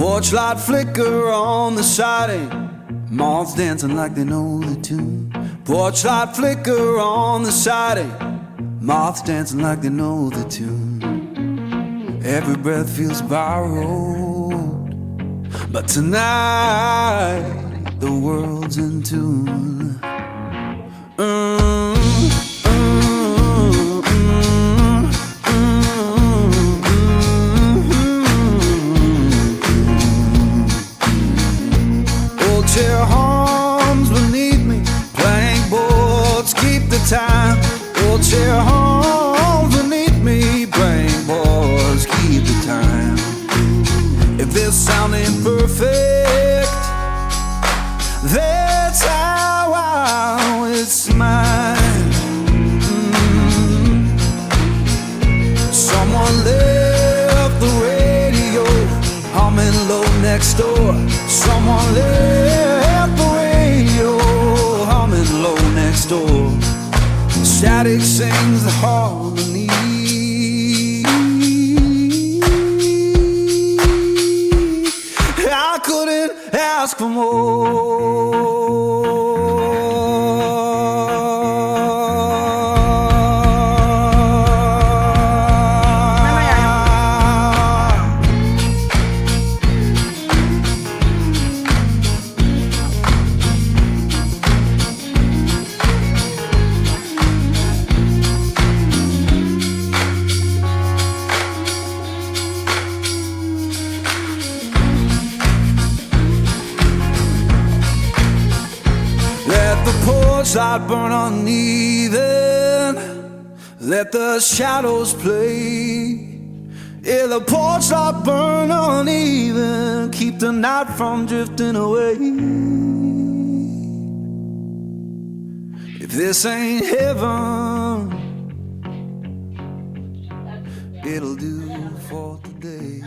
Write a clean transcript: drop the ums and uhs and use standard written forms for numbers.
Porch light flicker on the siding, moths dancing like they know the tune. Porch light flicker on the siding, moths dancing like they know the tune. Every breath feels borrowed, but tonight the world's in tune. Old chair hums beneath me, plank boards keep the time. Old chair hums beneath me, plank boards keep the time. If this sound ain't perfect, that's how it's mine. Someone left the radio humming low next door. Someone left the radio humming low next door. Static sings the harmony. I couldn't ask for more. Let the porch light burn uneven, let the shadows play. Yeah, the porch light burn uneven, keep the night from drifting away. If this ain't heaven, it'll do for today.